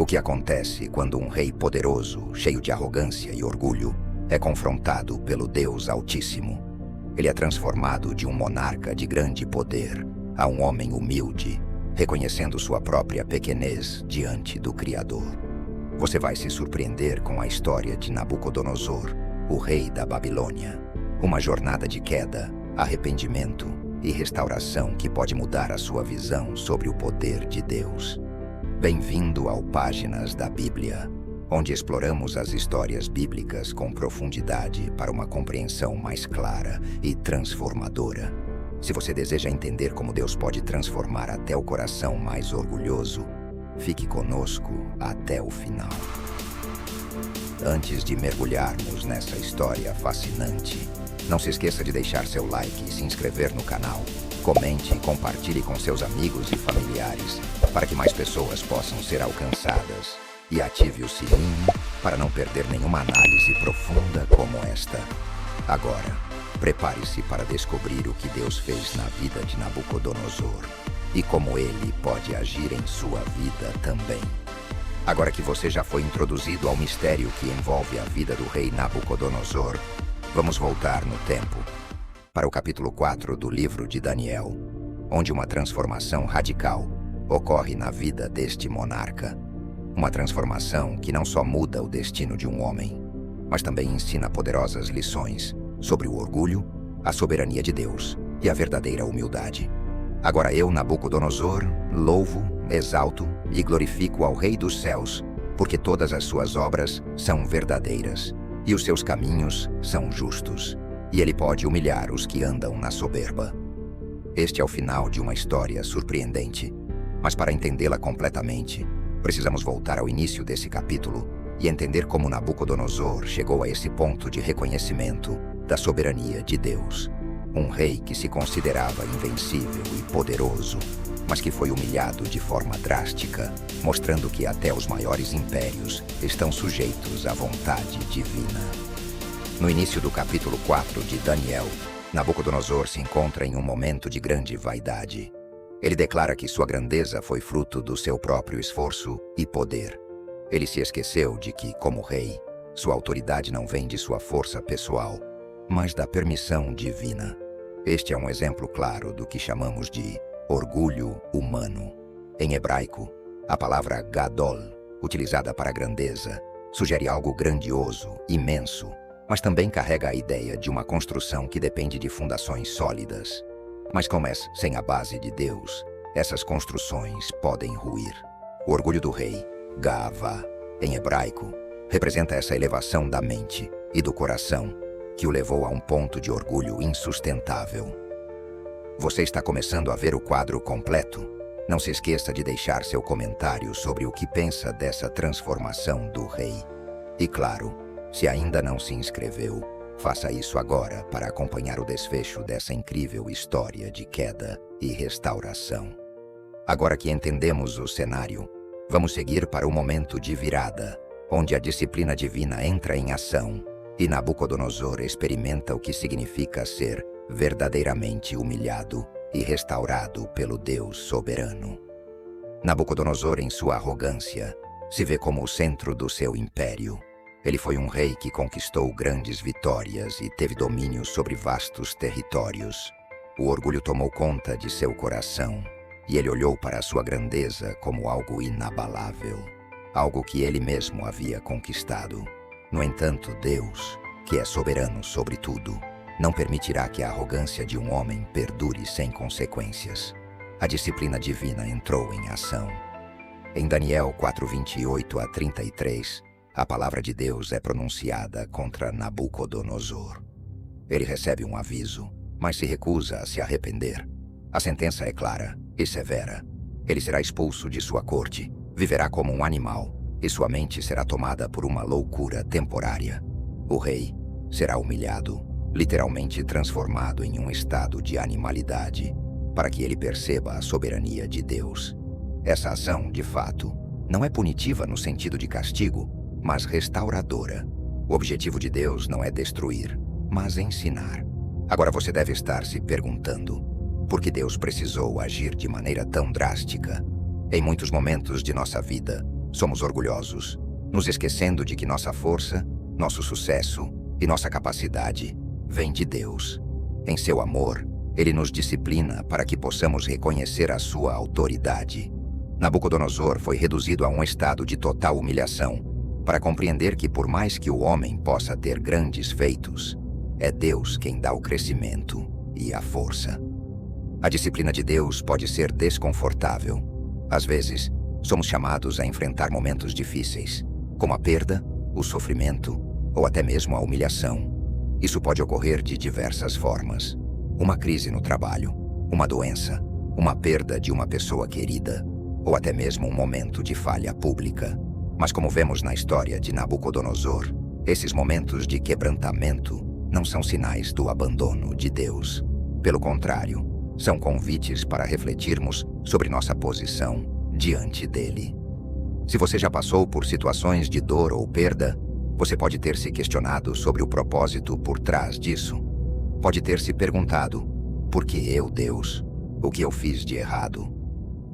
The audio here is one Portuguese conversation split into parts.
O que acontece quando um rei poderoso, cheio de arrogância e orgulho, é confrontado pelo Deus Altíssimo? Ele é transformado de um monarca de grande poder a um homem humilde, reconhecendo sua própria pequenez diante do Criador. Você vai se surpreender com a história de Nabucodonosor, o rei da Babilônia. Uma jornada de queda, arrependimento e restauração que pode mudar a sua visão sobre o poder de Deus. Bem-vindo ao Páginas da Bíblia, onde exploramos as histórias bíblicas com profundidade para uma compreensão mais clara e transformadora. Se você deseja entender como Deus pode transformar até o coração mais orgulhoso, fique conosco até o final. Antes de mergulharmos nessa história fascinante, não se esqueça de deixar seu like e se inscrever no canal. Comente e compartilhe com seus amigos e familiares para que mais pessoas possam ser alcançadas. E ative o sininho para não perder nenhuma análise profunda como esta. Agora, prepare-se para descobrir o que Deus fez na vida de Nabucodonosor e como ele pode agir em sua vida também. Agora que você já foi introduzido ao mistério que envolve a vida do rei Nabucodonosor, vamos voltar no tempo para o capítulo 4 do livro de Daniel, onde uma transformação radical ocorre na vida deste monarca. Uma transformação que não só muda o destino de um homem, mas também ensina poderosas lições sobre o orgulho, a soberania de Deus e a verdadeira humildade. Agora eu, Nabucodonosor, louvo, exalto e glorifico ao Rei dos céus, porque todas as suas obras são verdadeiras e os seus caminhos são justos, e ele pode humilhar os que andam na soberba. Este é o final de uma história surpreendente, mas para entendê-la completamente, precisamos voltar ao início desse capítulo e entender como Nabucodonosor chegou a esse ponto de reconhecimento da soberania de Deus. Um rei que se considerava invencível e poderoso, mas que foi humilhado de forma drástica, mostrando que até os maiores impérios estão sujeitos à vontade divina. No início do capítulo 4 de Daniel, Nabucodonosor se encontra em um momento de grande vaidade. Ele declara que sua grandeza foi fruto do seu próprio esforço e poder. Ele se esqueceu de que, como rei, sua autoridade não vem de sua força pessoal, mas da permissão divina. Este é um exemplo claro do que chamamos de orgulho humano. Em hebraico, a palavra gadol, utilizada para grandeza, sugere algo grandioso, imenso, mas também carrega a ideia de uma construção que depende de fundações sólidas. Mas como é sem a base de Deus, essas construções podem ruir. O orgulho do rei, Ga'avá, em hebraico, representa essa elevação da mente e do coração que o levou a um ponto de orgulho insustentável. Você está começando a ver o quadro completo? Não se esqueça de deixar seu comentário sobre o que pensa dessa transformação do rei. E claro, se ainda não se inscreveu, faça isso agora para acompanhar o desfecho dessa incrível história de queda e restauração. Agora que entendemos o cenário, vamos seguir para o momento de virada, onde a disciplina divina entra em ação e Nabucodonosor experimenta o que significa ser verdadeiramente humilhado e restaurado pelo Deus soberano. Nabucodonosor, em sua arrogância, se vê como o centro do seu império. Ele foi um rei que conquistou grandes vitórias e teve domínio sobre vastos territórios. O orgulho tomou conta de seu coração e ele olhou para a sua grandeza como algo inabalável, algo que ele mesmo havia conquistado. No entanto, Deus, que é soberano sobre tudo, não permitirá que a arrogância de um homem perdure sem consequências. A disciplina divina entrou em ação. Em Daniel 4:28 a 33, a palavra de Deus é pronunciada contra Nabucodonosor. Ele recebe um aviso, mas se recusa a se arrepender. A sentença é clara e severa. Ele será expulso de sua corte, viverá como um animal, e sua mente será tomada por uma loucura temporária. O rei será humilhado, literalmente transformado em um estado de animalidade, para que ele perceba a soberania de Deus. Essa ação, de fato, não é punitiva no sentido de castigo, mas restauradora. O objetivo de Deus não é destruir, mas ensinar. Agora você deve estar se perguntando, por que Deus precisou agir de maneira tão drástica? Em muitos momentos de nossa vida, somos orgulhosos, nos esquecendo de que nossa força, nosso sucesso e nossa capacidade vem de Deus. Em seu amor, Ele nos disciplina para que possamos reconhecer a sua autoridade. Nabucodonosor foi reduzido a um estado de total humilhação para compreender que, por mais que o homem possa ter grandes feitos, é Deus quem dá o crescimento e a força. A disciplina de Deus pode ser desconfortável. Às vezes, somos chamados a enfrentar momentos difíceis, como a perda, o sofrimento ou até mesmo a humilhação. Isso pode ocorrer de diversas formas. Uma crise no trabalho, uma doença, uma perda de uma pessoa querida, ou até mesmo um momento de falha pública. Mas como vemos na história de Nabucodonosor, esses momentos de quebrantamento não são sinais do abandono de Deus. Pelo contrário, são convites para refletirmos sobre nossa posição diante dele. Se você já passou por situações de dor ou perda, você pode ter se questionado sobre o propósito por trás disso. Pode ter se perguntado: por que eu, Deus? O que eu fiz de errado?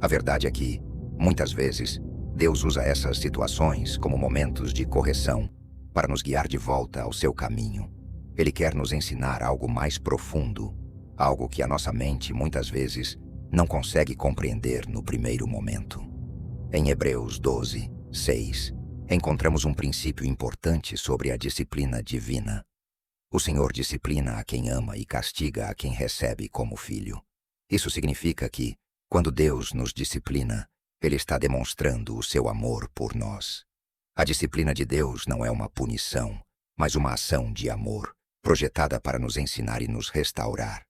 A verdade é que, muitas vezes, Deus usa essas situações como momentos de correção para nos guiar de volta ao seu caminho. Ele quer nos ensinar algo mais profundo, algo que a nossa mente, muitas vezes, não consegue compreender no primeiro momento. Em Hebreus 12, 6, encontramos um princípio importante sobre a disciplina divina. O Senhor disciplina a quem ama e castiga a quem recebe como filho. Isso significa que, quando Deus nos disciplina, Ele está demonstrando o seu amor por nós. A disciplina de Deus não é uma punição, mas uma ação de amor, projetada para nos ensinar e nos restaurar.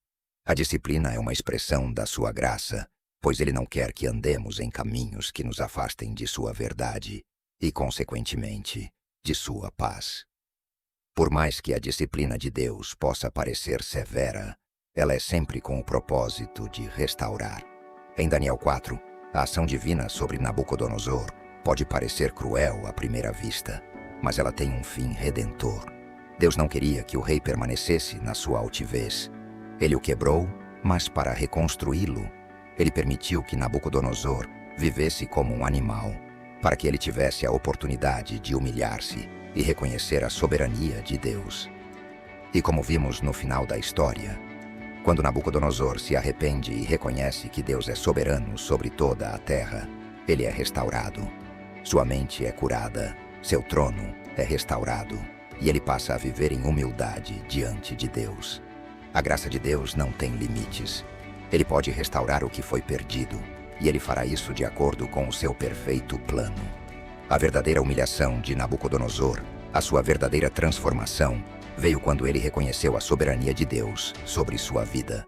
A disciplina é uma expressão da sua graça, pois Ele não quer que andemos em caminhos que nos afastem de sua verdade e, consequentemente, de sua paz. Por mais que a disciplina de Deus possa parecer severa, ela é sempre com o propósito de restaurar. Em Daniel 4, a ação divina sobre Nabucodonosor pode parecer cruel à primeira vista, mas ela tem um fim redentor. Deus não queria que o rei permanecesse na sua altivez. Ele o quebrou, mas para reconstruí-lo, ele permitiu que Nabucodonosor vivesse como um animal, para que ele tivesse a oportunidade de humilhar-se e reconhecer a soberania de Deus. E como vimos no final da história, quando Nabucodonosor se arrepende e reconhece que Deus é soberano sobre toda a terra, ele é restaurado. Sua mente é curada, seu trono é restaurado, e ele passa a viver em humildade diante de Deus. A graça de Deus não tem limites. Ele pode restaurar o que foi perdido, e ele fará isso de acordo com o seu perfeito plano. A verdadeira humilhação de Nabucodonosor, a sua verdadeira transformação, veio quando ele reconheceu a soberania de Deus sobre sua vida.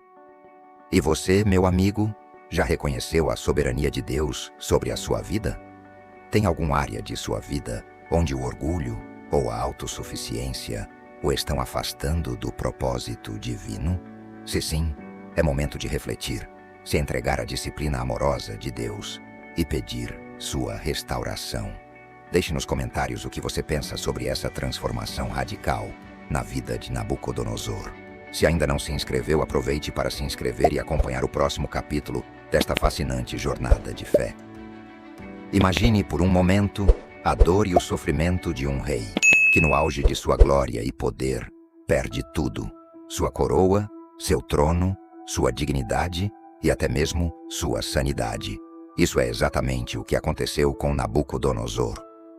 E você, meu amigo, já reconheceu a soberania de Deus sobre a sua vida? Tem alguma área de sua vida onde o orgulho ou a autossuficiência o estão afastando do propósito divino? Se sim, é momento de refletir, se entregar à disciplina amorosa de Deus e pedir sua restauração. Deixe nos comentários o que você pensa sobre essa transformação radical na vida de Nabucodonosor. Se ainda não se inscreveu, aproveite para se inscrever e acompanhar o próximo capítulo desta fascinante jornada de fé. Imagine por um momento a dor e o sofrimento de um rei, que no auge de sua glória e poder, perde tudo: sua coroa, seu trono, sua dignidade e até mesmo sua sanidade. Isso é exatamente o que aconteceu com Nabucodonosor.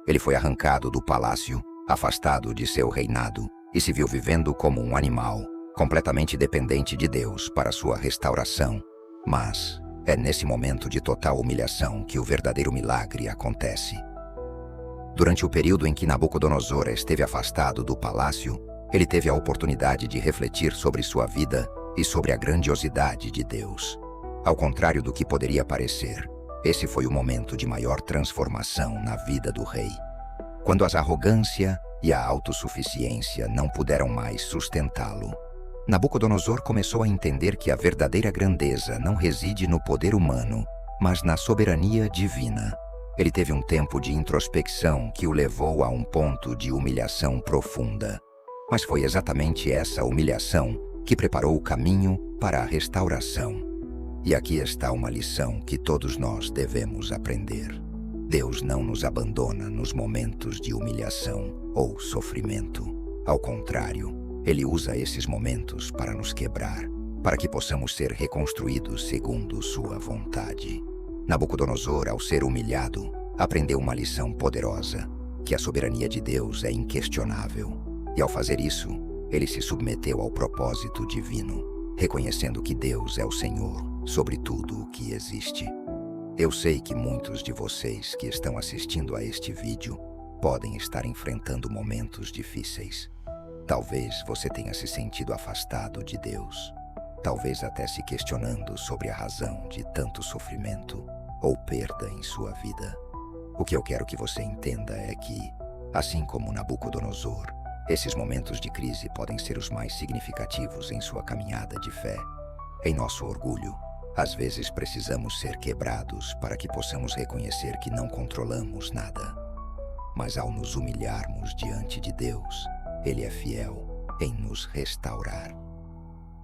Ele foi arrancado do palácio, afastado de seu reinado, e se viu vivendo como um animal, completamente dependente de Deus para sua restauração. Mas é nesse momento de total humilhação que o verdadeiro milagre acontece. Durante o período em que Nabucodonosor esteve afastado do palácio, ele teve a oportunidade de refletir sobre sua vida e sobre a grandiosidade de Deus. Ao contrário do que poderia parecer, esse foi o momento de maior transformação na vida do rei. Quando a arrogância e a autossuficiência não puderam mais sustentá-lo, Nabucodonosor começou a entender que a verdadeira grandeza não reside no poder humano, mas na soberania divina. Ele teve um tempo de introspecção que o levou a um ponto de humilhação profunda. Mas foi exatamente essa humilhação que preparou o caminho para a restauração. E aqui está uma lição que todos nós devemos aprender. Deus não nos abandona nos momentos de humilhação ou sofrimento. Ao contrário, Ele usa esses momentos para nos quebrar, para que possamos ser reconstruídos segundo sua vontade. Nabucodonosor, ao ser humilhado, aprendeu uma lição poderosa, que a soberania de Deus é inquestionável. E ao fazer isso, ele se submeteu ao propósito divino, reconhecendo que Deus é o Senhor sobre tudo o que existe. Eu sei que muitos de vocês que estão assistindo a este vídeo podem estar enfrentando momentos difíceis. Talvez você tenha se sentido afastado de Deus. Talvez até se questionando sobre a razão de tanto sofrimento ou perda em sua vida. O que eu quero que você entenda é que, assim como Nabucodonosor, esses momentos de crise podem ser os mais significativos em sua caminhada de fé. Em nosso orgulho, às vezes precisamos ser quebrados para que possamos reconhecer que não controlamos nada. Mas ao nos humilharmos diante de Deus, Ele é fiel em nos restaurar.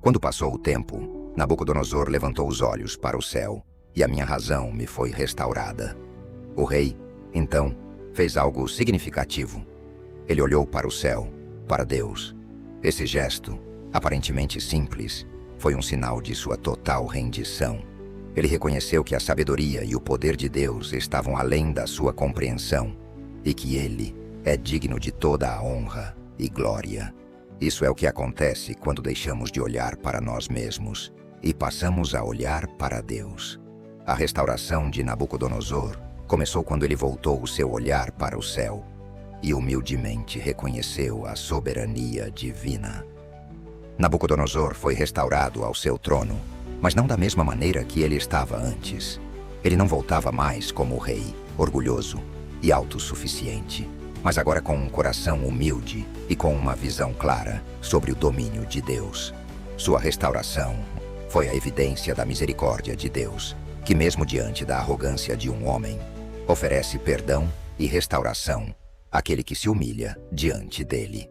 Quando passou o tempo, Nabucodonosor levantou os olhos para o céu, e a minha razão me foi restaurada. O rei, então, fez algo significativo. Ele olhou para o céu, para Deus. Esse gesto, aparentemente simples, foi um sinal de sua total rendição. Ele reconheceu que a sabedoria e o poder de Deus estavam além da sua compreensão, e que Ele é digno de toda a honra e glória. Isso é o que acontece quando deixamos de olhar para nós mesmos e passamos a olhar para Deus. A restauração de Nabucodonosor começou quando ele voltou o seu olhar para o céu e humildemente reconheceu a soberania divina. Nabucodonosor foi restaurado ao seu trono, mas não da mesma maneira que ele estava antes. Ele não voltava mais como rei, orgulhoso e autossuficiente, mas agora com um coração humilde e com uma visão clara sobre o domínio de Deus. Sua restauração foi a evidência da misericórdia de Deus, que mesmo diante da arrogância de um homem, oferece perdão e restauração àquele que se humilha diante dele.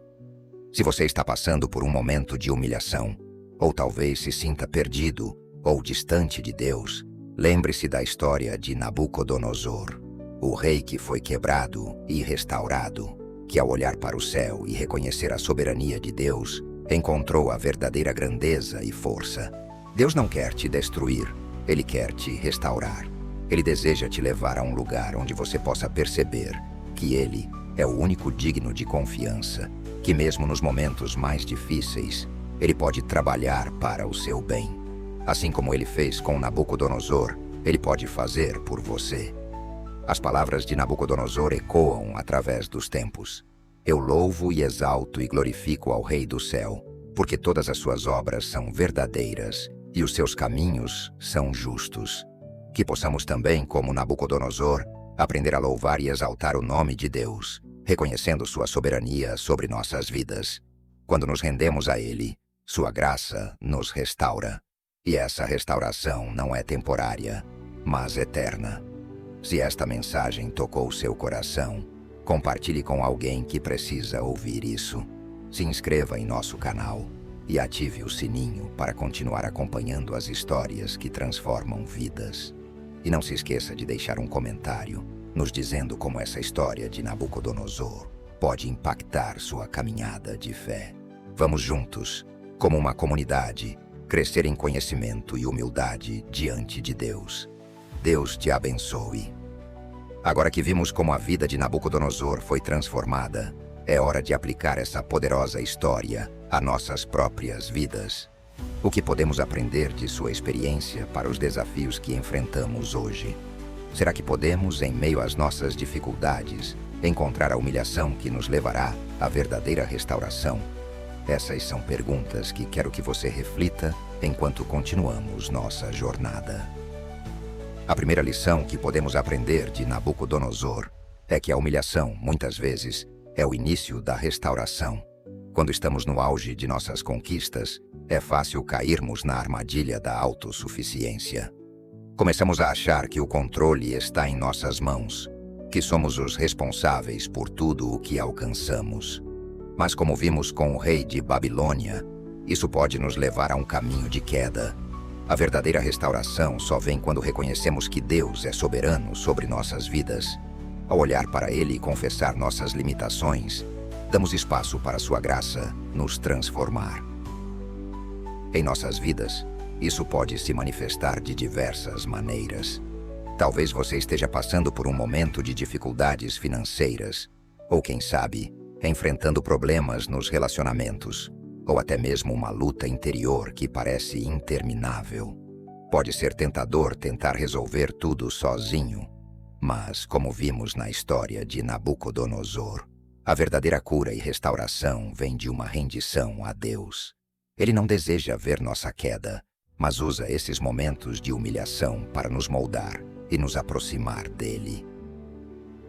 Se você está passando por um momento de humilhação, ou talvez se sinta perdido ou distante de Deus, lembre-se da história de Nabucodonosor, o rei que foi quebrado e restaurado, que ao olhar para o céu e reconhecer a soberania de Deus, encontrou a verdadeira grandeza e força. Deus não quer te destruir, Ele quer te restaurar. Ele deseja te levar a um lugar onde você possa perceber que Ele é o único digno de confiança, que mesmo nos momentos mais difíceis, Ele pode trabalhar para o seu bem. Assim como Ele fez com Nabucodonosor, Ele pode fazer por você. As palavras de Nabucodonosor ecoam através dos tempos. Eu louvo e exalto e glorifico ao Rei do céu, porque todas as suas obras são verdadeiras e os seus caminhos são justos. Que possamos também, como Nabucodonosor, aprender a louvar e exaltar o nome de Deus, reconhecendo sua soberania sobre nossas vidas. Quando nos rendemos a Ele, sua graça nos restaura. E essa restauração não é temporária, mas eterna. Se esta mensagem tocou seu coração, compartilhe com alguém que precisa ouvir isso. Se inscreva em nosso canal e ative o sininho para continuar acompanhando as histórias que transformam vidas. E não se esqueça de deixar um comentário nos dizendo como essa história de Nabucodonosor pode impactar sua caminhada de fé. Vamos juntos, como uma comunidade, crescer em conhecimento e humildade diante de Deus. Deus te abençoe. Agora que vimos como a vida de Nabucodonosor foi transformada, é hora de aplicar essa poderosa história a nossas próprias vidas. O que podemos aprender de sua experiência para os desafios que enfrentamos hoje? Será que podemos, em meio às nossas dificuldades, encontrar a humilhação que nos levará à verdadeira restauração? Essas são perguntas que quero que você reflita enquanto continuamos nossa jornada. A primeira lição que podemos aprender de Nabucodonosor é que a humilhação, muitas vezes, é o início da restauração. Quando estamos no auge de nossas conquistas, é fácil cairmos na armadilha da autossuficiência. Começamos a achar que o controle está em nossas mãos, que somos os responsáveis por tudo o que alcançamos. Mas como vimos com o rei de Babilônia, isso pode nos levar a um caminho de queda. A verdadeira restauração só vem quando reconhecemos que Deus é soberano sobre nossas vidas Ao olhar para Ele e confessar nossas limitações, damos espaço para Sua graça nos transformar. Em nossas vidas, isso pode se manifestar de diversas maneiras. Talvez você esteja passando por um momento de dificuldades financeiras, ou quem sabe, enfrentando problemas nos relacionamentos, ou até mesmo uma luta interior que parece interminável. Pode ser tentador tentar resolver tudo sozinho, mas, como vimos na história de Nabucodonosor, a verdadeira cura e restauração vem de uma rendição a Deus. Ele não deseja ver nossa queda, mas usa esses momentos de humilhação para nos moldar e nos aproximar dele.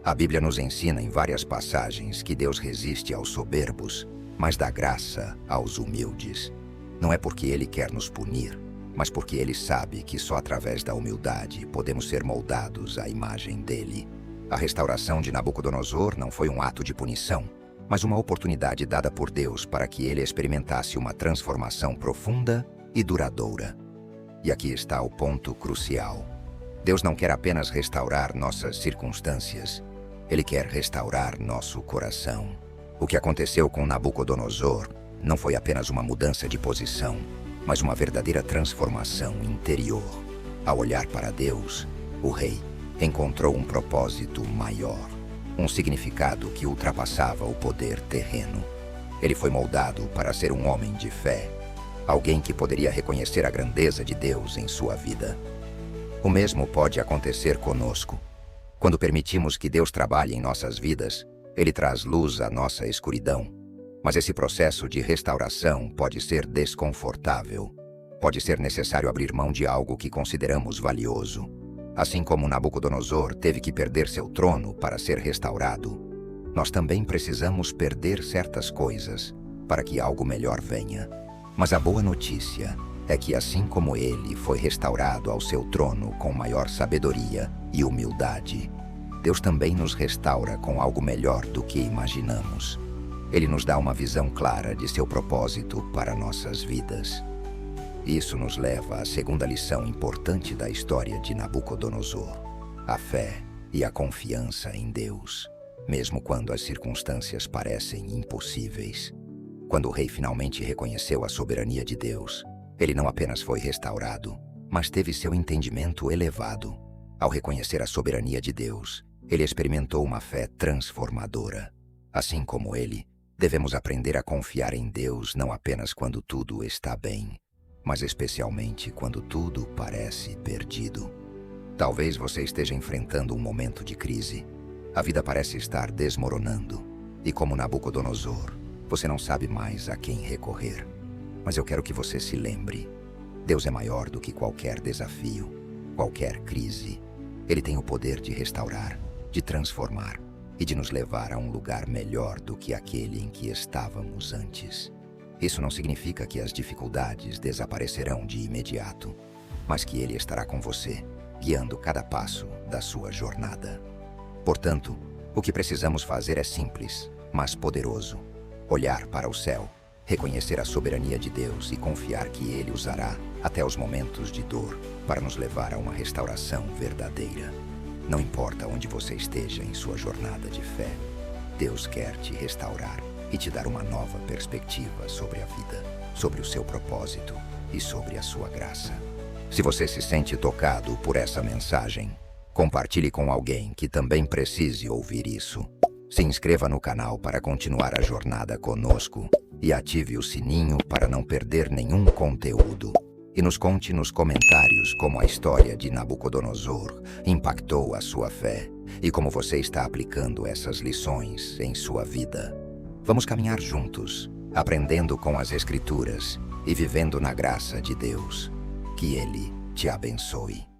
A Bíblia nos ensina em várias passagens que Deus resiste aos soberbos, mas dá graça aos humildes. Não é porque Ele quer nos punir, mas porque Ele sabe que só através da humildade podemos ser moldados à imagem dele. A restauração de Nabucodonosor não foi um ato de punição, mas uma oportunidade dada por Deus para que ele experimentasse uma transformação profunda e duradoura. E aqui está o ponto crucial. Deus não quer apenas restaurar nossas circunstâncias, Ele quer restaurar nosso coração. O que aconteceu com Nabucodonosor não foi apenas uma mudança de posição, mas uma verdadeira transformação interior. Ao olhar para Deus, o rei encontrou um propósito maior, um significado que ultrapassava o poder terreno. Ele foi moldado para ser um homem de fé, alguém que poderia reconhecer a grandeza de Deus em sua vida. O mesmo pode acontecer conosco. Quando permitimos que Deus trabalhe em nossas vidas, Ele traz luz à nossa escuridão. Mas esse processo de restauração pode ser desconfortável. Pode ser necessário abrir mão de algo que consideramos valioso. Assim como Nabucodonosor teve que perder seu trono para ser restaurado, nós também precisamos perder certas coisas para que algo melhor venha. Mas a boa notícia é que assim como ele foi restaurado ao seu trono com maior sabedoria e humildade, Deus também nos restaura com algo melhor do que imaginamos. Ele nos dá uma visão clara de seu propósito para nossas vidas. Isso nos leva à segunda lição importante da história de Nabucodonosor: a fé e a confiança em Deus, mesmo quando as circunstâncias parecem impossíveis. Quando o rei finalmente reconheceu a soberania de Deus, ele não apenas foi restaurado, mas teve seu entendimento elevado. Ao reconhecer a soberania de Deus, ele experimentou uma fé transformadora. Assim como ele, devemos aprender a confiar em Deus não apenas quando tudo está bem, mas especialmente quando tudo parece perdido. Talvez você esteja enfrentando um momento de crise. A vida parece estar desmoronando, e como Nabucodonosor, você não sabe mais a quem recorrer. Mas eu quero que você se lembre: Deus é maior do que qualquer desafio, qualquer crise. Ele tem o poder de restaurar, de transformar e de nos levar a um lugar melhor do que aquele em que estávamos antes. Isso não significa que as dificuldades desaparecerão de imediato, mas que Ele estará com você, guiando cada passo da sua jornada. Portanto, o que precisamos fazer é simples, mas poderoso: olhar para o céu, reconhecer a soberania de Deus e confiar que Ele usará até os momentos de dor para nos levar a uma restauração verdadeira. Não importa onde você esteja em sua jornada de fé, Deus quer te restaurar e te dar uma nova perspectiva sobre a vida, sobre o seu propósito e sobre a sua graça. Se você se sente tocado por essa mensagem, compartilhe com alguém que também precise ouvir isso. Se inscreva no canal para continuar a jornada conosco e ative o sininho para não perder nenhum conteúdo. E nos conte nos comentários como a história de Nabucodonosor impactou a sua fé e como você está aplicando essas lições em sua vida. Vamos caminhar juntos, aprendendo com as Escrituras e vivendo na graça de Deus. Que Ele te abençoe.